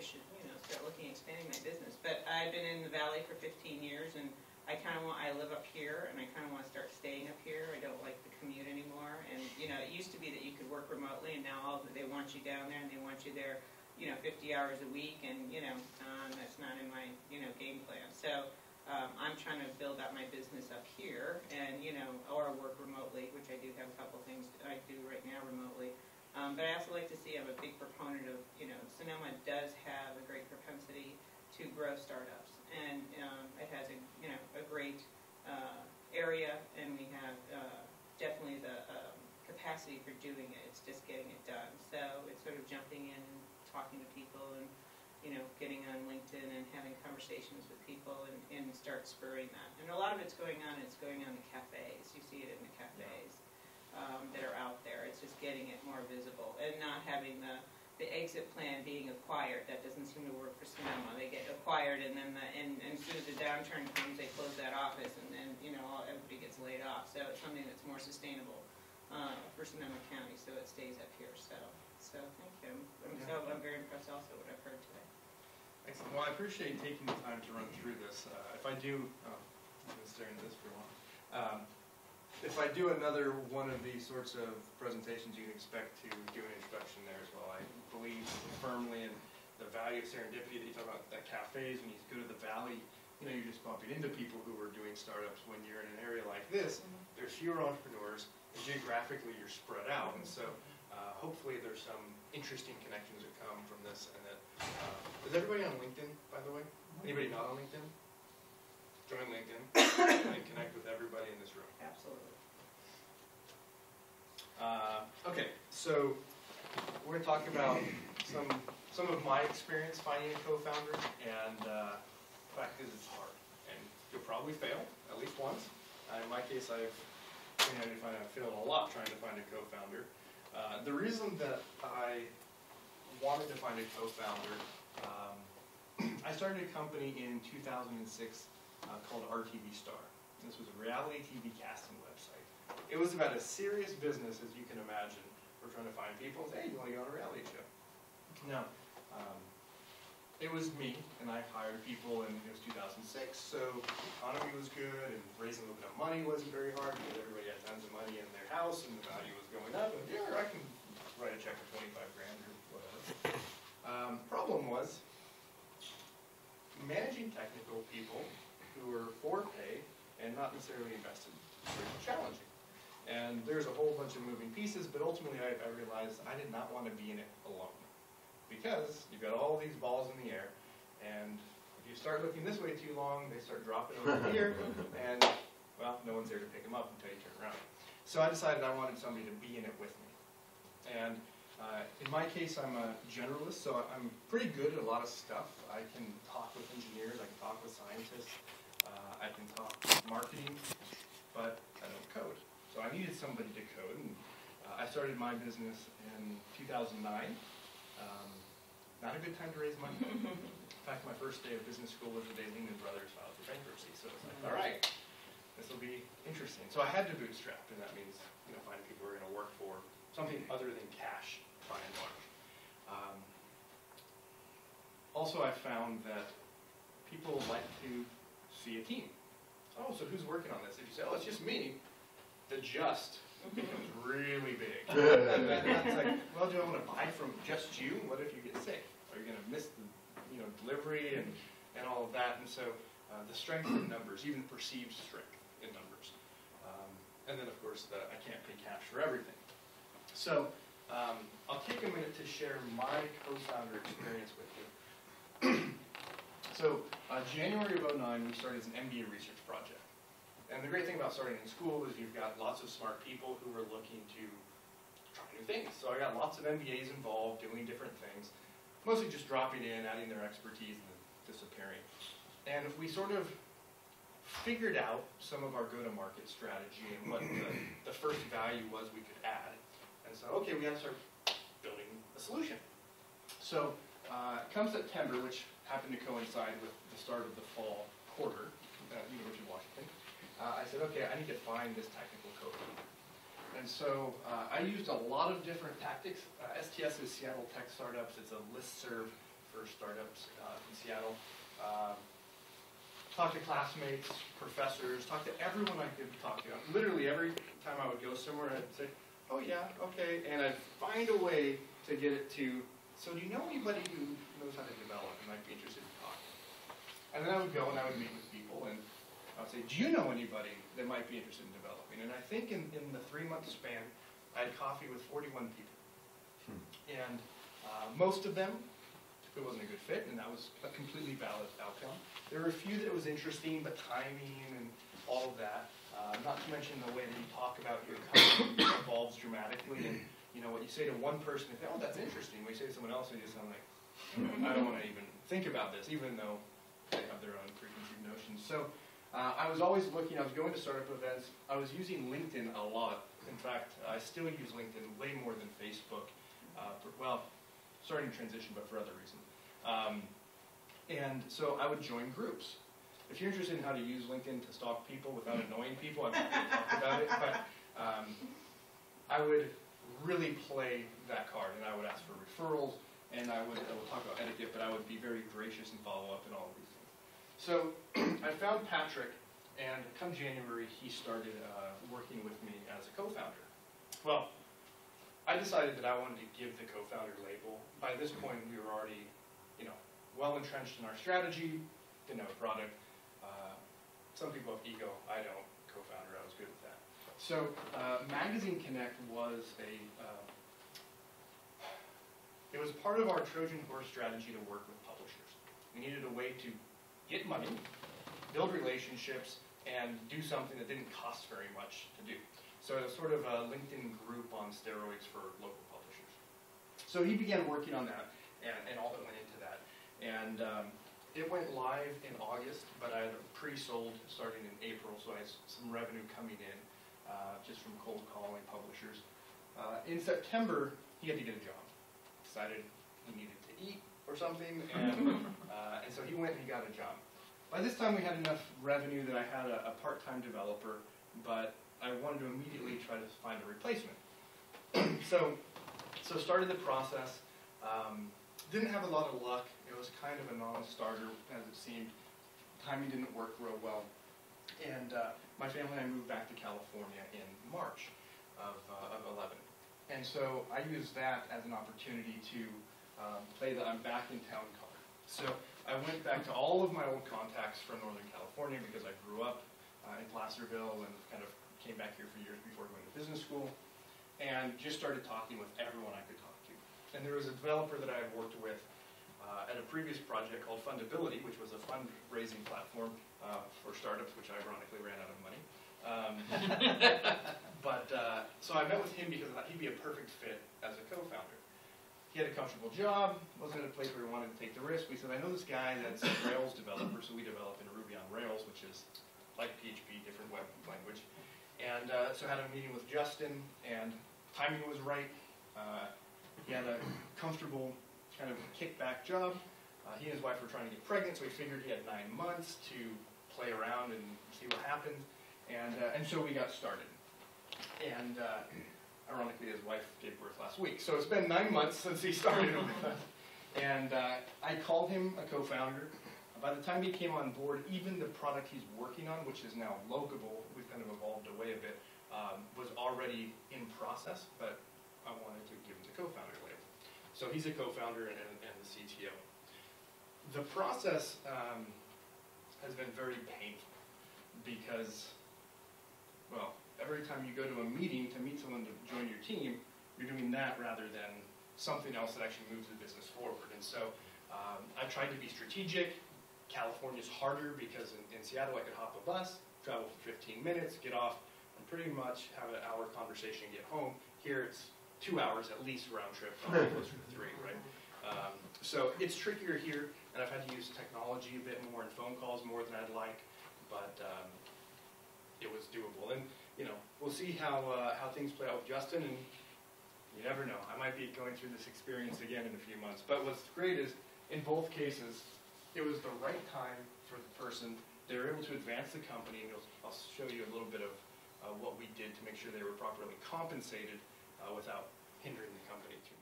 should, start looking at expanding my business. But I've been in the Valley for 15 years, and I live up here, and I kind of want to start staying up here. I don't like the commute anymore. And, it used to be that you could work remotely, and now they want you down there, and they want you there, 50 hours a week, and, that's not in my, game plan. So I'm trying to build out my business up here, and, or work remotely, which I do have a couple things I do right now remotely. But I also like to see, I'm a big proponent of, Sonoma does have a great propensity to grow startups. And it has a great area, and we have definitely the capacity for doing it. It's just getting it done. So it's sort of jumping in and talking to people and, getting on LinkedIn and having conversations with people and start spurring that. And a lot of it's going on the cafes. You see it in the cafes that are out there. It's just getting it more visible and not having the exit plan being acquired. That doesn't seem to work for Sonoma. They get acquired, and then and as soon as the downturn comes, they close that office, and then everybody gets laid off. So it's something that's more sustainable for Sonoma County, so it stays up here. So thank you. I'm very impressed also what I've heard today. Excellent. Well, I appreciate taking the time to run through this. If I do, I've been staring at this for a while. If I do another one of these sorts of presentations, you can expect to do an introduction there as well. I believe firmly in the value of serendipity that you talk about, that cafes, when you go to the Valley, you're just bumping into people who are doing startups. When you're in an area like this, there's fewer entrepreneurs, and geographically you're spread out. And so hopefully there's some interesting connections that come from this. And that is everybody on LinkedIn, by the way? Anybody not on LinkedIn? Join LinkedIn and connect with everybody in this room. Absolutely. Okay, so we're going to talk about some of my experience finding a co-founder, and the fact is it's hard, and you'll probably fail at least once. In my case, I failed a lot trying to find a co-founder. The reason that I wanted to find a co-founder, I started a company in 2006 called RTV Star. This was a reality TV casting website. It was about as serious business as you can imagine. We're trying to find people and say, hey, you want to go on a reality show? No. It was me, and I hired people, and it was 2006, so the economy was good, and raising a little bit of money wasn't very hard because everybody had tons of money in their house, and the value was going up, and yeah, I can write a check for 25 grand or whatever. Problem was, managing technical people who were for pay and not necessarily invested was challenging. And there's a whole bunch of moving pieces, but ultimately I realized I did not want to be in it alone. Because you've got all these balls in the air, and if you start looking this way too long, they start dropping over here, and, well, no one's there to pick them up until you turn around. So I decided I wanted somebody to be in it with me. And in my case, I'm a generalist, so I'm pretty good at a lot of stuff. I can talk with engineers, I can talk with scientists, I can talk marketing, but I don't code. So I needed somebody to code, and I started my business in 2009. Not a good time to raise money. In fact, my first day of business school was the day Lehman Brothers filed for bankruptcy. So it's like, all right, this will be interesting. So I had to bootstrap, and that means finding people who are going to work for something other than cash, by and large. Also, I found that people like to see a team. Oh, so who's working on this? If you say, oh, it's just me, the just becomes really big. And that's like, well, do I want to buy from just you? What if you get sick? Are you going to miss the delivery and all of that? And so the strength in numbers, even perceived strength in numbers. And then, of course, I can't pay cash for everything. So I'll take a minute to share my co-founder experience with you. So January of 2009, we started as an MBA research project. And the great thing about starting in school is you've got lots of smart people who are looking to try new things. So I got lots of MBAs involved doing different things, mostly just dropping in, adding their expertise, and then disappearing. And we sort of figured out some of our go-to-market strategy and what the first value was we could add. And so, okay, we got to start building a solution. So come September, which happened to coincide with the start of the fall quarter, University of Washington, I said, okay, I need to find this technical co-founder. And so I used a lot of different tactics. STS is Seattle Tech Startups. It's a listserv for startups in Seattle. Talk to classmates, professors, talk to everyone I could talk to. Literally every time I would go somewhere, I'd say, oh yeah, okay, and I'd find a way to get it to, so do you know anybody who knows how to develop and might be interested in talking? And then I would go and I would meet with people, and I would say, do you know anybody that might be interested in developing? And I think in the 3-month span, I had coffee with 41 people. And most of them, it wasn't a good fit, and that was a completely valid outcome. There were a few that was interesting, but timing and all of that, not to mention the way that you talk about your company evolves dramatically, and what you say to one person, they think, oh, that's interesting. When you say to someone else, they just sound like, I don't want to even think about this, even though they have their own preconceived notions. So I was always looking, I was going to startup events, I was using LinkedIn a lot. In fact, I still use LinkedIn way more than Facebook. Starting to transition, but for other reasons. And so I would join groups. If you're interested in how to use LinkedIn to stalk people without annoying people, I'm happy to talk about it. But I would really play that card, and I would ask for referrals, and I will talk about etiquette, but I would be very gracious and follow up and all of these things. So I found Patrick, and come January, he started working with me as a co-founder. Well, I decided that I wanted to give the co-founder label. By this point, we were already, well entrenched in our strategy, didn't have a product. Some people have ego, I don't. Co-founder, I was good with that. So Magazine Connect was it was part of our Trojan horse strategy to work with publishers. We needed a way to get money, build relationships, and do something that didn't cost very much to do. So it was sort of a LinkedIn group on steroids for local publishers. So he began working on that, and all that went into that. And it went live in August, but I had pre-sold starting in April, so I had some revenue coming in just from cold calling publishers. In September, he had to get a job. Decided he needed to eat or something, and so he went and he got a job. By this time, we had enough revenue that I had a part-time developer, but I wanted to immediately try to find a replacement. So started the process. Didn't have a lot of luck. It was kind of a non-starter, as it seemed. Timing didn't work real well. And my family and I moved back to California in March of 11. And so I used that as an opportunity to play the I'm back in town card. So I went back to all of my old contacts from Northern California because I grew up in Placerville and kind of came back here for years before going to business school, and just started talking with everyone I could talk to. And there was a developer that I had worked with at a previous project called Fundability, which was a fundraising platform for startups, which ironically ran out of money. So I met with him because I thought he'd be a perfect fit as a co-founder. He had a comfortable job, wasn't at a place where he wanted to take the risk. We said, I know this guy that's a Rails developer, so we develop in Ruby on Rails, which is like PHP, different web language. And so I had a meeting with Justin, and timing was right. He had a comfortable kind of kickback job. He and his wife were trying to get pregnant, so he figured he had 9 months to play around and see what happened. And so we got started. And ironically, his wife gave birth last week. So it's been 9 months since he started with us. And I called him a co-founder. By the time he came on board, even the product he's working on, which is now Locable, we've kind of evolved away a bit, was already in process, but I wanted to give him the co-founder label. So he's a co-founder and the CTO. The process has been very painful because, well, every time you go to a meeting to meet someone to join your team, you're doing that rather than something else that actually moves the business forward. And so I tried to be strategic. California's harder because in Seattle I could hop a bus, travel for 15 minutes, get off, and pretty much have an hour conversation and get home. Here it's 2 hours at least round trip, probably closer to 3, right? So it's trickier here, and I've had to use technology a bit more and phone calls more than I'd like, but it was doable. And we'll see how things play out with Justin, and you never know. I might be going through this experience again in a few months. But what's great is, in both cases, it was the right time for the person. They were able to advance the company, and I'll show you a little bit of what we did to make sure they were properly compensated without hindering the company too